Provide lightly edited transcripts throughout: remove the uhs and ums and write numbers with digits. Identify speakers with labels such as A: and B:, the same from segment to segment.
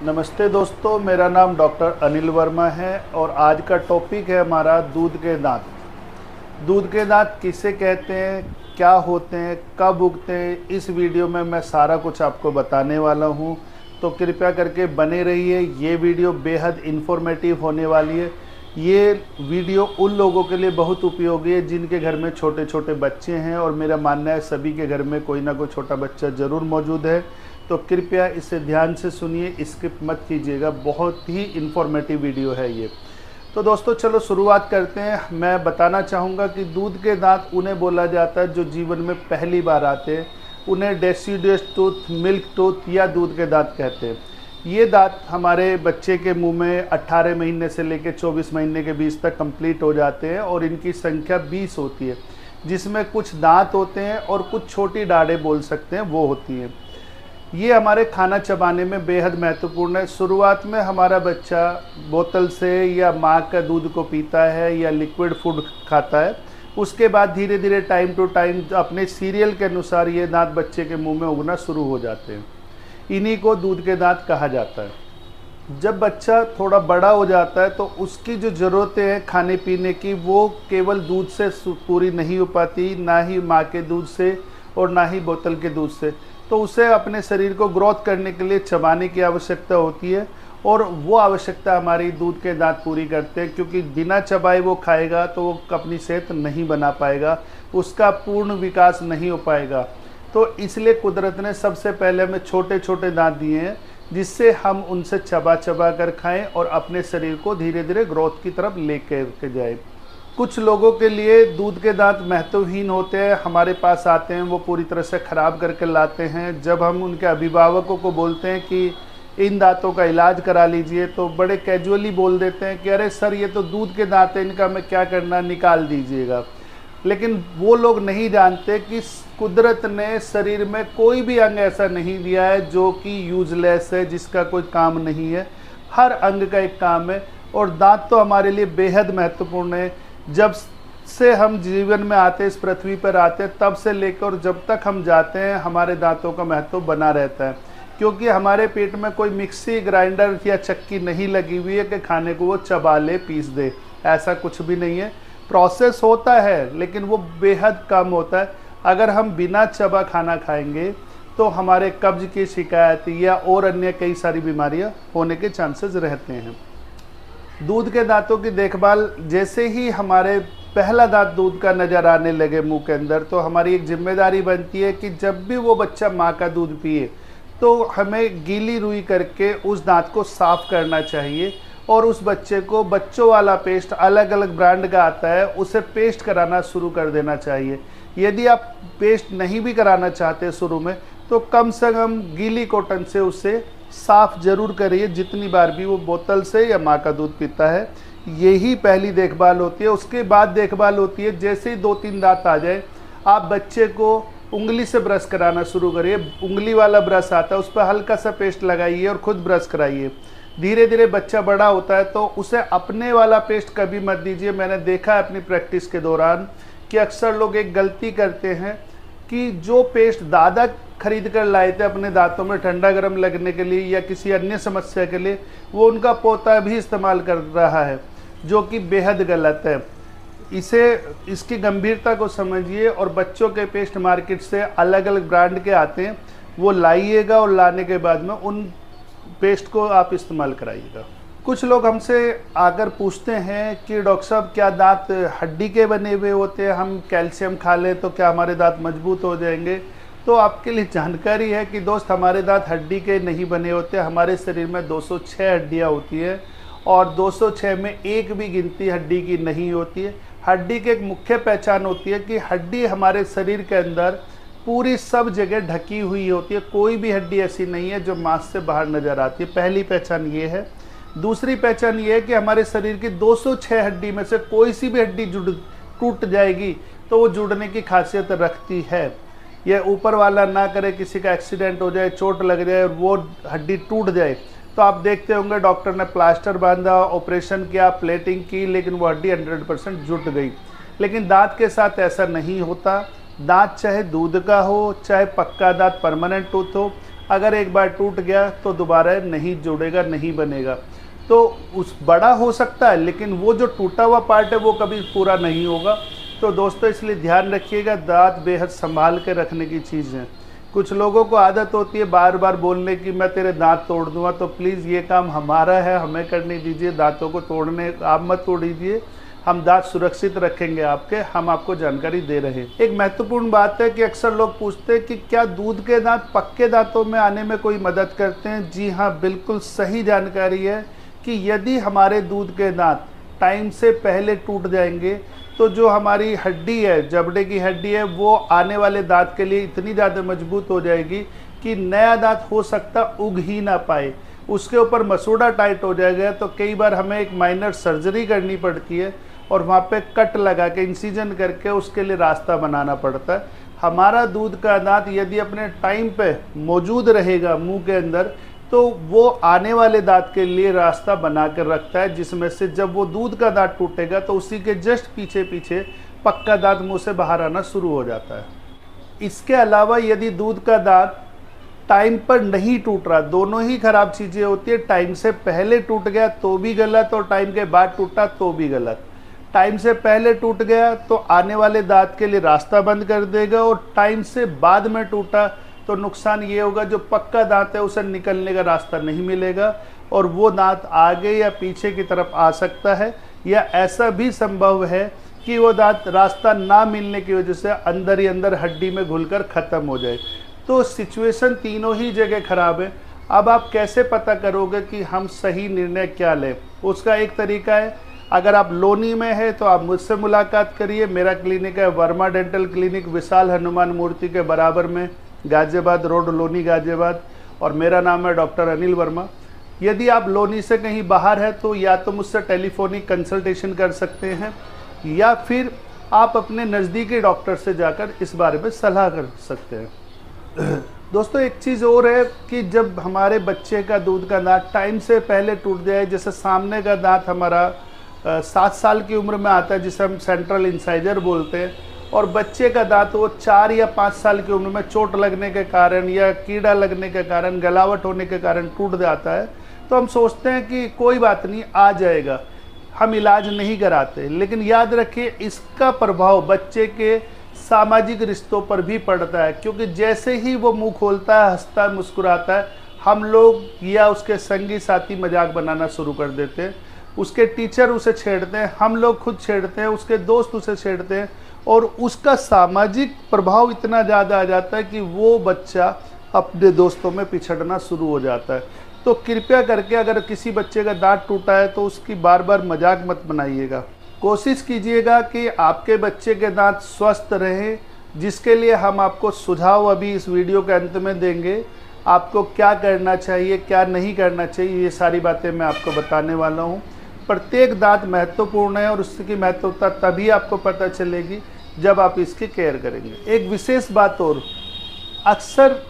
A: नमस्ते दोस्तों, मेरा नाम डॉक्टर अनिल वर्मा है और आज का टॉपिक है हमारा दूध के दांत। दूध के दांत किसे कहते हैं, क्या होते हैं, कब उगते हैं, इस वीडियो में मैं सारा कुछ आपको बताने वाला हूं। तो कृपया करके बने रहिए। ये वीडियो बेहद इन्फॉर्मेटिव होने वाली है। ये वीडियो उन लोगों के लिए बहुत उपयोगी है जिनके घर में छोटे छोटे बच्चे हैं, और मेरा मानना है सभी के घर में कोई ना कोई छोटा बच्चा ज़रूर मौजूद है। तो कृपया इसे ध्यान से सुनिए, स्किप मत कीजिएगा। बहुत ही इन्फॉर्मेटिव वीडियो है ये। तो दोस्तों चलो शुरुआत करते हैं। मैं बताना चाहूँगा कि दूध के दांत उन्हें बोला जाता है जो जीवन में पहली बार आते हैं। उन्हें डेसिडुअस टूथ, मिल्क टूथ या दूध के दांत कहते हैं। ये दांत हमारे बच्चे के मुंह में 18 महीने से लेकर 24 महीने के बीच तक कंप्लीट हो जाते हैं, और इनकी संख्या 20 होती है, जिसमें कुछ दांत होते हैं और कुछ छोटी डाढ़ें बोल सकते हैं वो होती हैं। ये हमारे खाना चबाने में बेहद महत्वपूर्ण है। शुरुआत में हमारा बच्चा बोतल से या माँ का दूध को पीता है या लिक्विड फूड खाता है। उसके बाद धीरे धीरे टाइम टू टाइम अपने सीरियल के अनुसार ये दांत बच्चे के मुंह में उगना शुरू हो जाते हैं। इन्हीं को दूध के दांत कहा जाता है। जब बच्चा थोड़ा बड़ा हो जाता है तो उसकी जो ज़रूरतें हैं खाने पीने की, वो केवल दूध से पूरी नहीं हो पाती, ना ही माँ के दूध से और ना ही बोतल के दूध से। तो उसे अपने शरीर को ग्रोथ करने के लिए चबाने की आवश्यकता होती है, और वो आवश्यकता हमारी दूध के दांत पूरी करते हैं। क्योंकि बिना चबाए वो खाएगा तो वो अपनी सेहत नहीं बना पाएगा, उसका पूर्ण विकास नहीं हो पाएगा। तो इसलिए कुदरत ने सबसे पहले हमें छोटे छोटे दांत दिए हैं, जिससे हम उनसे चबा चबा कर खाएं और अपने शरीर को धीरे धीरे ग्रोथ की तरफ लेकर के जाएं। कुछ लोगों के लिए दूध के दांत महत्वहीन होते हैं, हमारे पास आते हैं, वो पूरी तरह से ख़राब करके लाते हैं। जब हम उनके अभिभावकों को बोलते हैं कि इन दांतों का इलाज करा लीजिए, तो बड़े कैजुअली बोल देते हैं कि अरे सर ये तो दूध के दांत हैं, इनका मैं क्या करना, निकाल दीजिएगा। लेकिन वो लोग नहीं जानते कि कुदरत ने शरीर में कोई भी अंग ऐसा नहीं दिया है जो कि यूजलेस है, जिसका कोई काम नहीं है। हर अंग का एक काम है, और दांत तो हमारे लिए बेहद महत्वपूर्ण है। जब से हम जीवन में आते हैं, इस पृथ्वी पर आते हैं, तब से लेकर जब तक हम जाते हैं हमारे दांतों का महत्व बना रहता है। क्योंकि हमारे पेट में कोई मिक्सी, ग्राइंडर या चक्की नहीं लगी हुई है कि खाने को वो चबा ले, पीस दे। ऐसा कुछ भी नहीं है। प्रोसेस होता है लेकिन वो बेहद कम होता है। अगर हम बिना चबा खाना खाएंगे तो हमारे कब्ज की शिकायत या और अन्य कई सारी बीमारियां होने के चांसेस रहते हैं। दूध के दांतों की देखभाल, जैसे ही हमारे पहला दांत दूध का नज़र आने लगे मुंह के अंदर, तो हमारी एक जिम्मेदारी बनती है कि जब भी वो बच्चा माँ का दूध पिए तो हमें गीली रुई करके उस दांत को साफ़ करना चाहिए, और उस बच्चे को बच्चों वाला पेस्ट, अलग अलग ब्रांड का आता है, उसे पेस्ट कराना शुरू कर देना चाहिए। यदि आप पेस्ट नहीं भी कराना चाहते शुरू में, तो कम से कम गीली कॉटन से उसे साफ़ ज़रूर करिए जितनी बार भी वो बोतल से या माँ का दूध पीता है। यही पहली देखभाल होती है। उसके बाद देखभाल होती है, जैसे ही 2-3 दांत आ जाए, आप बच्चे को उंगली से ब्रश कराना शुरू करिए। उंगली वाला ब्रश आता है, उस पर हल्का सा पेस्ट लगाइए और ख़ुद ब्रश कराइए। धीरे धीरे बच्चा बड़ा होता है तो उसे अपने वाला पेस्ट कभी मत दीजिए। मैंने देखा है अपनी प्रैक्टिस के दौरान कि अक्सर लोग एक गलती करते हैं कि जो पेस्ट दादा खरीद कर लाए थे अपने दांतों में ठंडा गर्म लगने के लिए या किसी अन्य समस्या के लिए, वो उनका पोता भी इस्तेमाल कर रहा है, जो कि बेहद गलत है। इसकी गंभीरता को समझिए, और बच्चों के पेस्ट मार्केट से अलग अलग ब्रांड के आते हैं, वो लाइएगा, और लाने के बाद में उन पेस्ट को आप इस्तेमाल कराइएगा। कुछ लोग हमसे आकर पूछते हैं कि डॉक्टर साहब क्या दांत हड्डी के बने हुए होते हैं, हम कैल्शियम खा लें तो क्या हमारे दांत मजबूत हो जाएंगे? तो आपके लिए जानकारी है कि दोस्त, हमारे दांत हड्डी के नहीं बने होते। हमारे शरीर में 206 हड्डियाँ होती हैं, और 206 में एक भी गिनती हड्डी की नहीं होती है। हड्डी की एक मुख्य पहचान होती है कि हड्डी हमारे शरीर के अंदर पूरी सब जगह ढकी हुई होती है। कोई भी हड्डी ऐसी नहीं है जो मांस से बाहर नज़र आती है। पहली पहचान ये है। दूसरी पहचान ये है कि हमारे शरीर की 206 हड्डी में से कोई सी भी हड्डी टूट जाएगी तो वो जुड़ने की खासियत रखती है। यह ऊपर वाला ना करे, किसी का एक्सीडेंट हो जाए, चोट लग जाए और वो हड्डी टूट जाए, तो आप देखते होंगे डॉक्टर ने प्लास्टर बांधा, ऑपरेशन किया, प्लेटिंग की, लेकिन वो हड्डी 100% जुट गई। लेकिन दांत के साथ ऐसा नहीं होता। दांत चाहे दूध का हो, चाहे पक्का दांत परमानेंट टूथ हो, अगर एक बार टूट गया तो दोबारा नहीं जुड़ेगा, नहीं बनेगा। तो उस बड़ा हो सकता है, लेकिन वो जो टूटा हुआ पार्ट है वो कभी पूरा नहीं होगा। तो दोस्तों इसलिए ध्यान रखिएगा, दांत बेहद संभाल के रखने की चीज़ है। कुछ लोगों को आदत होती है बार बार बोलने की, मैं तेरे दांत तोड़ दूंगा। तो प्लीज़ ये काम हमारा है, हमें करने दीजिए। दांतों को तोड़ने आप मत तोड़िए, हम दांत सुरक्षित रखेंगे आपके, हम आपको जानकारी दे रहे हैं। एक महत्वपूर्ण बात है कि अक्सर लोग पूछते हैं कि क्या दूध के दांत पक्के दांतों में आने में कोई मदद करते हैं। जी हाँ, बिल्कुल सही जानकारी है कि यदि हमारे दूध के दांत टाइम से पहले टूट जाएंगे तो जो हमारी हड्डी है, जबड़े की हड्डी है, वो आने वाले दांत के लिए इतनी ज़्यादा मजबूत हो जाएगी कि नया दांत हो सकता उग ही ना पाए। उसके ऊपर मसूड़ा टाइट हो जाएगा। तो कई बार हमें एक माइनर सर्जरी करनी पड़ती है और वहाँ पे कट लगा के, इंसिजन करके उसके लिए रास्ता बनाना पड़ता है। हमारा दूध का दांत यदि अपने टाइम पे मौजूद रहेगा मुंह के अंदर, तो वो आने वाले दांत के लिए रास्ता बना कर रखता है, जिसमें से जब वो दूध का दांत टूटेगा तो उसी के जस्ट पीछे पीछे पक्का दांत मुंह से बाहर आना शुरू हो जाता है। इसके अलावा यदि दूध का दांत टाइम पर नहीं टूट रहा, दोनों ही खराब चीज़ें होती है। टाइम से पहले टूट गया तो भी गलत, और टाइम के बाद टूटा तो भी गलत। टाइम से पहले टूट गया तो आने वाले दांत के लिए रास्ता बंद कर देगा, और टाइम से बाद में टूटा तो नुकसान ये होगा, जो पक्का दांत है उसे निकलने का रास्ता नहीं मिलेगा और वो दांत आगे या पीछे की तरफ आ सकता है, या ऐसा भी संभव है कि वो दांत रास्ता ना मिलने की वजह से अंदर ही अंदर हड्डी में घुलकर ख़त्म हो जाए। तो सिचुएशन तीनों ही जगह ख़राब है। अब आप कैसे पता करोगे कि हम सही निर्णय क्या लें? उसका एक तरीका है, अगर आप लोनी में है तो आप मुझसे मुलाकात करिए। मेरा क्लिनिक है वर्मा डेंटल क्लिनिक, विशाल हनुमान मूर्ति के बराबर में, गाजियाबाद रोड, लोनी गाजियाबाद, और मेरा नाम है डॉक्टर अनिल वर्मा। यदि आप लोनी से कहीं बाहर है तो या तो मुझसे टेलीफोनिक कंसल्टेशन कर सकते हैं, या फिर आप अपने नज़दीकी डॉक्टर से जाकर इस बारे में सलाह कर सकते हैं। दोस्तों एक चीज़ और है कि जब हमारे बच्चे का दूध का दांत टाइम से पहले टूट जाए, जैसे सामने का दांत हमारा 7 साल की उम्र में आता है, जिसे हम सेंट्रल इंसाइजर बोलते हैं, और बच्चे का दांत वो 4 या 5 साल की उम्र में चोट लगने के कारण या कीड़ा लगने के कारण, गलावट होने के कारण टूट जाता है, तो हम सोचते हैं कि कोई बात नहीं, आ जाएगा, हम इलाज नहीं कराते। लेकिन याद रखिए, इसका प्रभाव बच्चे के सामाजिक रिश्तों पर भी पड़ता है, क्योंकि जैसे ही वो मुंह खोलता है, हंसता है, मुस्कुराता है, हम लोग या उसके संगी साथी मजाक बनाना शुरू कर देते हैं, उसके टीचर उसे छेड़ते हैं, हम लोग खुद छेड़ते हैं, उसके दोस्त उसे छेड़ते हैं, और उसका सामाजिक प्रभाव इतना ज़्यादा आ जाता है कि वो बच्चा अपने दोस्तों में पिछड़ना शुरू हो जाता है। तो कृपया करके अगर किसी बच्चे का दांत टूटा है तो उसकी बार बार मजाक मत बनाइएगा। कोशिश कीजिएगा कि आपके बच्चे के दांत स्वस्थ रहें, जिसके लिए हम आपको सुझाव अभी इस वीडियो के अंत में देंगे। आपको क्या करना चाहिए, क्या नहीं करना चाहिए, ये सारी बातें मैं आपको बताने वाला हूँ। प्रत्येक दांत महत्वपूर्ण है और उसकी महत्वता तभी आपको पता चलेगी जब आप इसकी केयर करेंगे। एक विशेष बात और, अक्सर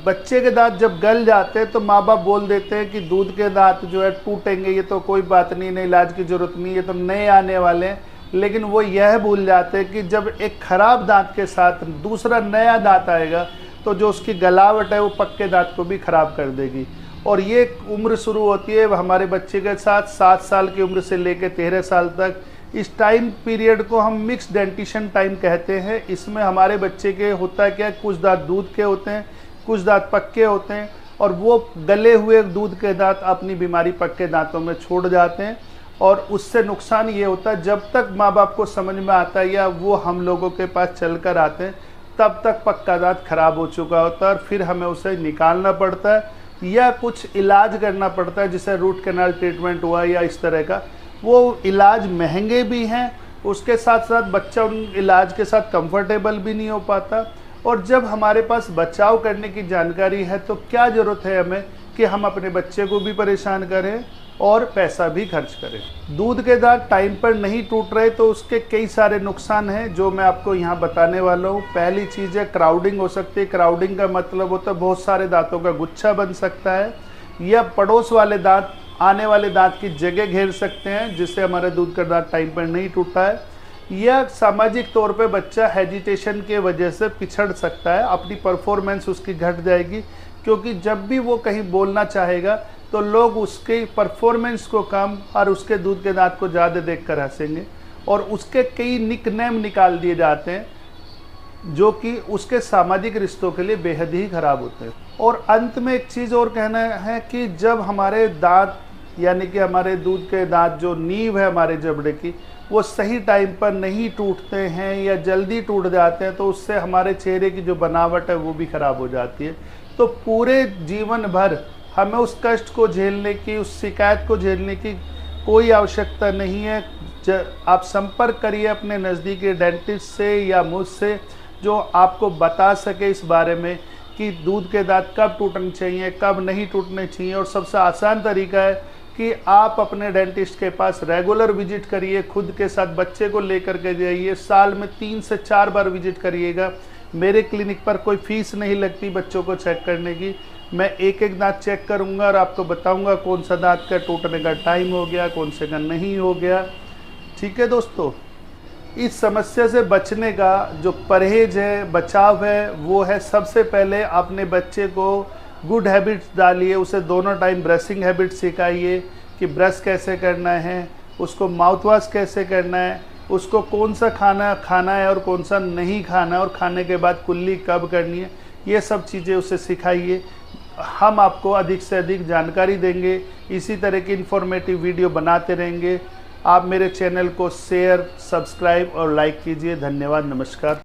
A: बच्चे के दांत जब गल जाते हैं तो माँ बाप बोल देते हैं कि दूध के दांत जो है टूटेंगे, ये तो कोई बात नहीं, नहीं इलाज की ज़रूरत नहीं, ये तो नए आने वाले हैं। लेकिन वो यह भूल जाते हैं कि जब एक खराब दांत के साथ दूसरा नया दांत आएगा तो जो उसकी गलावट है वो पक्के दांत को भी खराब कर देगी। और ये उम्र शुरू होती है हमारे बच्चे के साथ 7 साल की उम्र से लेकर 13 साल तक। इस टाइम पीरियड को हम मिक्स डेंटिशन टाइम कहते हैं। इसमें हमारे बच्चे के होता क्या, कुछ दांत दूध के होते हैं, कुछ दांत पक्के होते हैं, और वो गले हुए दूध के दांत अपनी बीमारी पक्के दांतों में छोड़ जाते हैं। और उससे नुकसान ये होता है, जब तक माँ बाप को समझ में आता है या वो हम लोगों के पास चल कर आते हैं, तब तक पक्का दांत खराब हो चुका होता है और फिर हमें उसे निकालना पड़ता है या कुछ इलाज करना पड़ता है, जिसे रूट कैनाल ट्रीटमेंट हुआ या इस तरह का। वो इलाज महंगे भी हैं, उसके साथ साथ बच्चा उन इलाज के साथ कंफर्टेबल भी नहीं हो पाता। और जब हमारे पास बचाव करने की जानकारी है तो क्या ज़रूरत है हमें कि हम अपने बच्चे को भी परेशान करें और पैसा भी खर्च करें। दूध के दांत टाइम पर नहीं टूट रहे तो उसके कई सारे नुकसान हैं जो मैं आपको यहाँ बताने वाला हूँ। पहली चीज़ है क्राउडिंग हो सकती है। क्राउडिंग का मतलब होता है बहुत सारे दांतों का गुच्छा बन सकता है, या पड़ोस वाले दांत आने वाले दांत की जगह घेर सकते हैं, जिससे हमारा दूध का दांत टाइम पर नहीं टूटा है। या सामाजिक तौर पे बच्चा हेजिटेशन के वजह से पिछड़ सकता है, अपनी परफॉर्मेंस उसकी घट जाएगी क्योंकि जब भी वो कहीं बोलना चाहेगा तो लोग उसके परफॉर्मेंस को कम और उसके दूध के दांत को ज़्यादा देखकर हंसेंगे, और उसके कई निकनेम निकाल दिए जाते हैं जो कि उसके सामाजिक रिश्तों के लिए बेहद ही खराब होते हैं। और अंत में एक चीज़ और कहना है कि जब हमारे दांत यानी कि हमारे दूध के दांत जो नींव है हमारे जबड़े की, वो सही टाइम पर नहीं टूटते हैं या जल्दी टूट जाते हैं तो उससे हमारे चेहरे की जो बनावट है वो भी खराब हो जाती है। तो पूरे जीवन भर हमें उस कष्ट को झेलने की, उस शिकायत को झेलने की कोई आवश्यकता नहीं है। आप संपर्क करिए अपने नज़दीकी डेंटिस्ट से या मुझसे, जो आपको बता सके इस बारे में कि दूध के दांत कब टूटने चाहिए, कब नहीं टूटने चाहिए। और सबसे आसान तरीका है कि आप अपने डेंटिस्ट के पास रेगुलर विजिट करिए, खुद के साथ बच्चे को लेकर के जाइए, साल में 3 से 4 बार विजिट करिएगा। मेरे क्लिनिक पर कोई फीस नहीं लगती बच्चों को चेक करने की। मैं एक एक दांत चेक करूंगा और आपको बताऊंगा कौन सा दांत का टूटने का टाइम हो गया, कौन से का नहीं हो गया। ठीक है दोस्तों, इस समस्या से बचने का जो परहेज है, बचाव है, वो है सबसे पहले अपने बच्चे को गुड हैबिट्स डालिए, उसे दोनों टाइम ब्रशिंग हैबिट सिखाइए कि ब्रश कैसे करना है, उसको माउथ वॉश कैसे करना है, उसको कौन सा खाना खाना है और कौन सा नहीं खाना है, और खाने के बाद कुल्ली कब करनी है, ये सब चीज़ें उसे सिखाइए। हम आपको अधिक से अधिक जानकारी देंगे, इसी तरह की इन्फॉर्मेटिव वीडियो बनाते रहेंगे। आप मेरे चैनल को शेयर, सब्सक्राइब और लाइक कीजिए। धन्यवाद, नमस्कार।